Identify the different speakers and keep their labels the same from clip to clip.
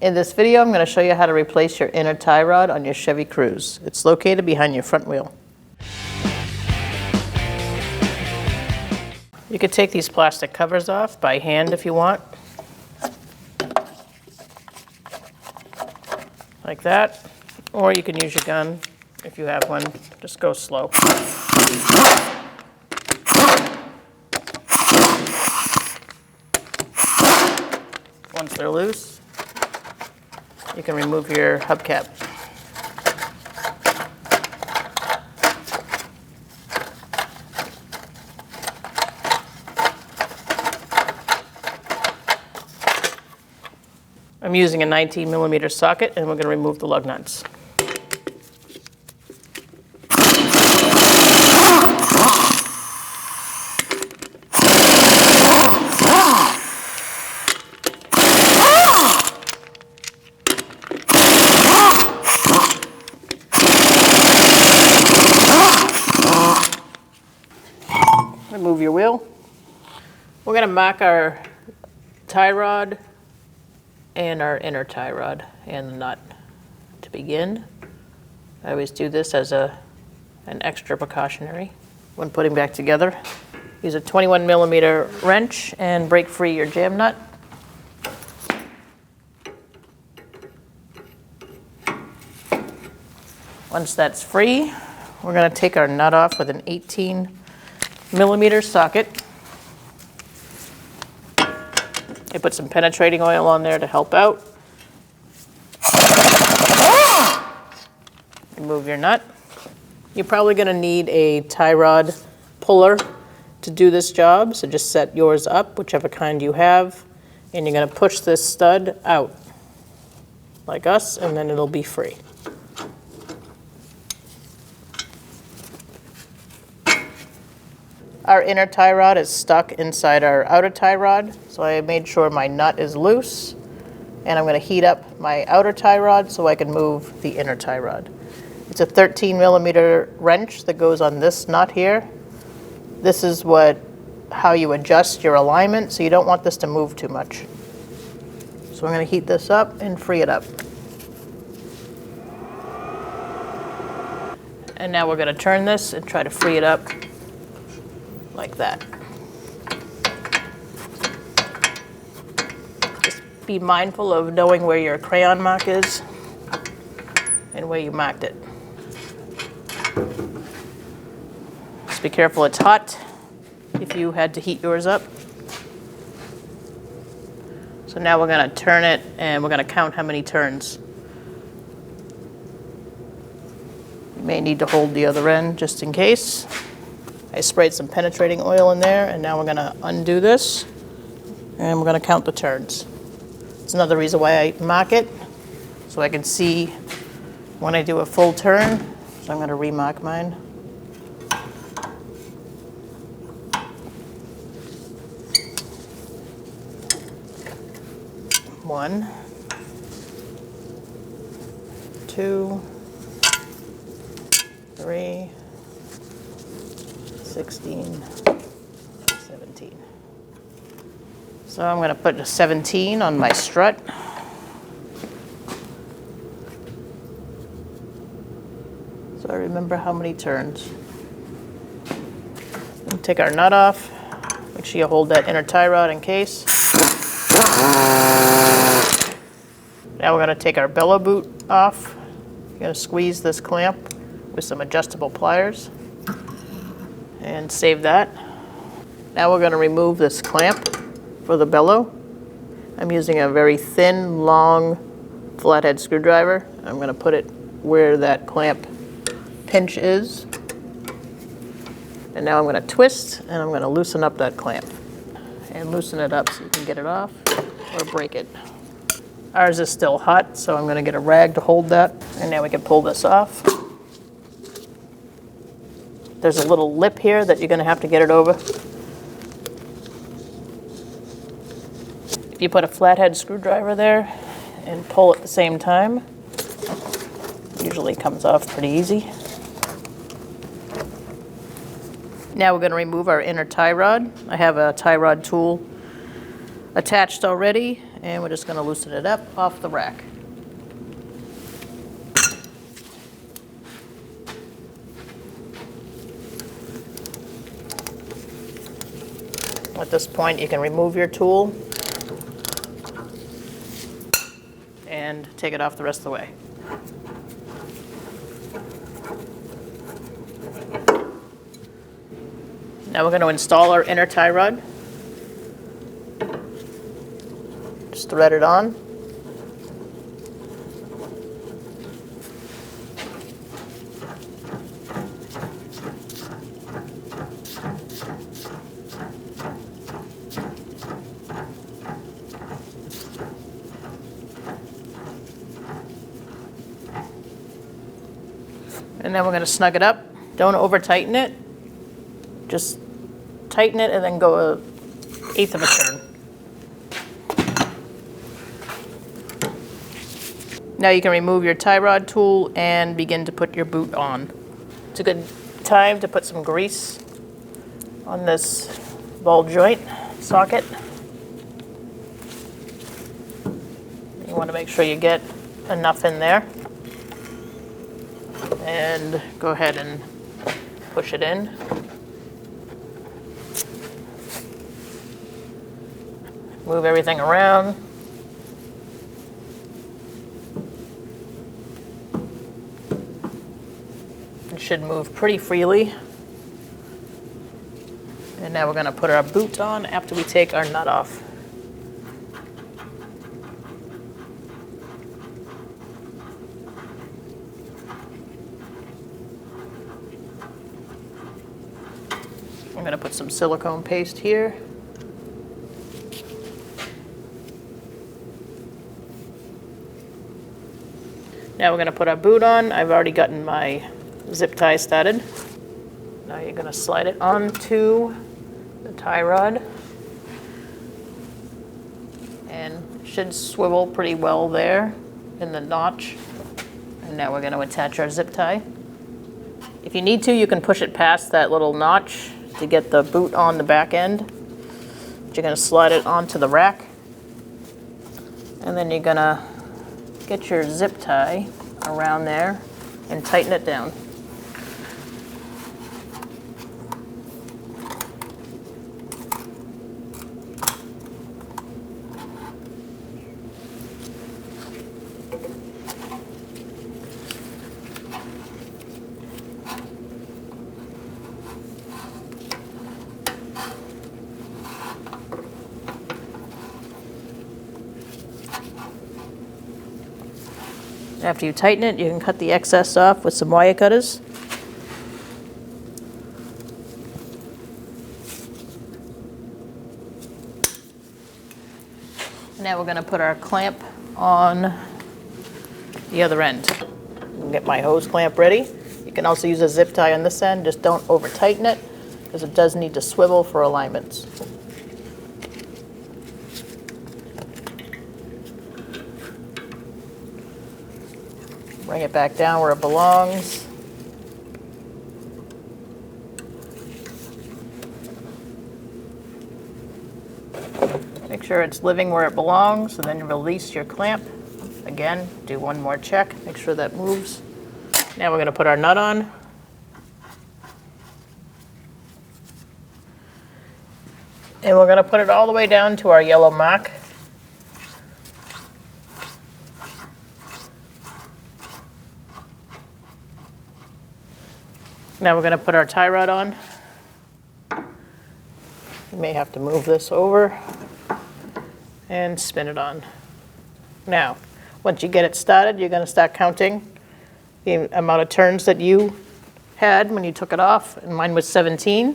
Speaker 1: In this video, I'm going to show you how to replace your inner tie rod on your Chevy Cruze. It's located behind your front wheel. You could take these plastic covers off by hand if you want. Like that. Or you can use your gun if you have one. Just go slow. Once they're loose, you can remove your hubcap. I'm using a 19mm socket, and we're going to remove the lug nuts. Remove your wheel. We're going to mark our tie rod and our inner tie rod and the nut. To begin, I always do this as an extra precautionary when putting back together. Use a 21mm wrench and break free your jam nut. Once that's free, we're going to take our nut off with an 18mm socket. I put some penetrating oil on there to help out. Remove your nut. You're probably going to need a tie rod puller to do this job, so just set yours up, whichever kind you have, and you're going to push this stud out like us, and then it'll be free. Our inner tie rod is stuck inside our outer tie rod, so I made sure my nut is loose, and I'm going to heat up my outer tie rod so I can move the inner tie rod. It's a 13mm wrench that goes on this nut here. This is how you adjust your alignment, so you don't want this to move too much. So I'm going to heat this up and free it up. And now we're going to turn this and try to free it up like that. Just be mindful of knowing where your crayon mark is and where you marked it. Just be careful, it's hot if you had to heat yours up. So now we're going to turn it and we're going to count how many turns. You may need to hold the other end just in case. I sprayed some penetrating oil in there, and now we're going to undo this, and we're going to count the turns. It's another reason why I mark it, so I can see when I do a full turn. So I'm going to remark mine. One, 2, 3, 16, 17. So I'm going to put a 17 on my strut. So I remember how many turns. And take our nut off. Make sure you hold that inner tie rod in case. Now we're going to take our bellow boot off. You're going to squeeze this clamp with some adjustable pliers. And save that. Now we're going to remove this clamp for the bellow. I'm using a very thin, long, flathead screwdriver. I'm going to put it where that clamp pinch is. And now I'm going to twist, and I'm going to loosen up that clamp. And loosen it up so you can get it off or break it. Ours is still hot, so I'm going to get a rag to hold that. And now we can pull this off. There's a little lip here that you're going to have to get it over. If you put a flathead screwdriver there and pull at the same time, it usually comes off pretty easy. Now we're going to remove our inner tie rod. I have a tie rod tool attached already, and we're just going to loosen it up off the rack. At this point, you can remove your tool and take it off the rest of the way. Now we're going to install our inner tie rod. Just thread it on. And then we're going to snug it up. Don't over tighten it. Just tighten it and then go 1/8 of a turn. Now you can remove your tie rod tool and begin to put your boot on. It's a good time to put some grease on this ball joint socket. You want to make sure you get enough in there. And go ahead and push it in. Move everything around. It should move pretty freely. And now we're going to put our boot on after we take our nut off. I'm going to put some silicone paste here. Now we're going to put our boot on. I've already gotten my zip tie started. Now you're going to slide it onto the tie rod. And it should swivel pretty well there in the notch. And now we're going to attach our zip tie. If you need to, you can push it past that little notch to get the boot on the back end. But you're going to slide it onto the rack. And then you're going to get your zip tie around there and tighten it down. After you tighten it, you can cut the excess off with some wire cutters. Now we're going to put our clamp on the other end. I'll get my hose clamp ready. You can also use a zip tie on this end, just don't over tighten it because it does need to swivel for alignments. Bring it back down where it belongs. Make sure it's living where it belongs, and then release your clamp. Again, do one more check, make sure that moves. Now we're going to put our nut on. And we're going to put it all the way down to our yellow mark. Now we're going to put our tie rod on. You may have to move this over and spin it on. Now, once you get it started, you're going to start counting the amount of turns that you had when you took it off, and mine was 17.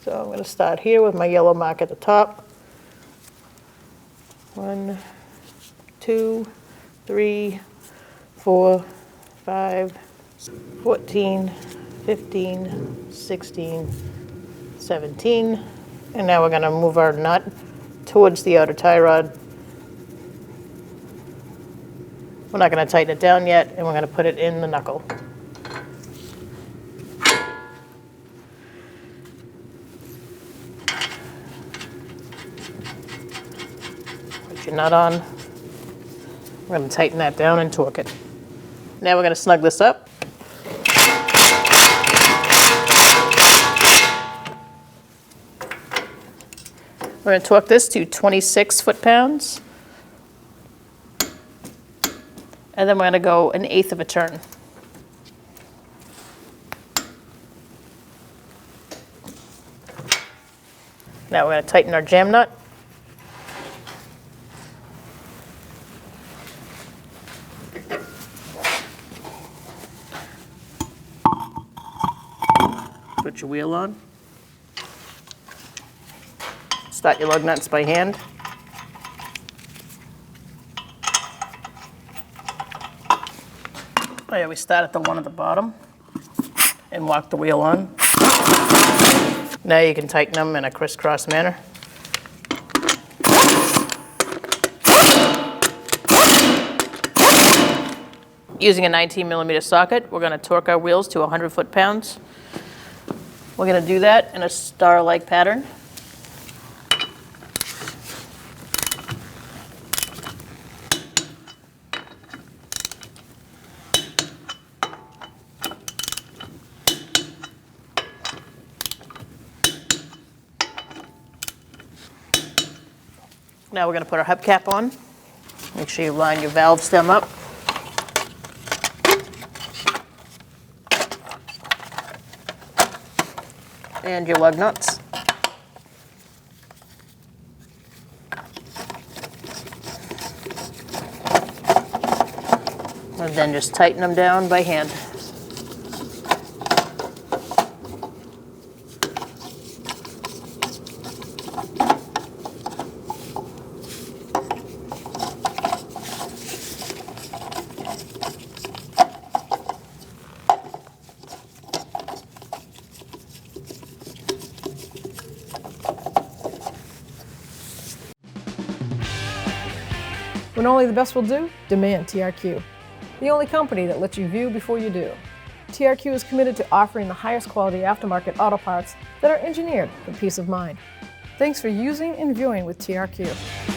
Speaker 1: So I'm going to start here with my yellow mark at the top. 1, 2, 3, 4, 5, 14, 15, 16, 17. And now we're going to move our nut towards the outer tie rod. We're not going to tighten it down yet, and we're going to put it in the knuckle. nut on. We're going to tighten that down and torque it. Now we're going to snug this up. We're going to torque this to 26 foot-pounds. And then we're going to go 1/8 of a turn. Now we're going to tighten our jam nut. Put your wheel on. Start your lug nuts by hand. Oh yeah, we start at the one at the bottom and walk the wheel on. Now you can tighten them in a crisscross manner. Using a 19mm socket, we're going to torque our wheels to 100 foot-pounds. We're going to do that in a star-like pattern. Now we're going to put our hubcap on. Make sure you line your valve stem up. And your lug nuts. And then just tighten them down by hand.
Speaker 2: When only the best will do, demand TRQ. The only company that lets you view before you do. TRQ is committed to offering the highest quality aftermarket auto parts that are engineered for peace of mind. Thanks for using and viewing with TRQ.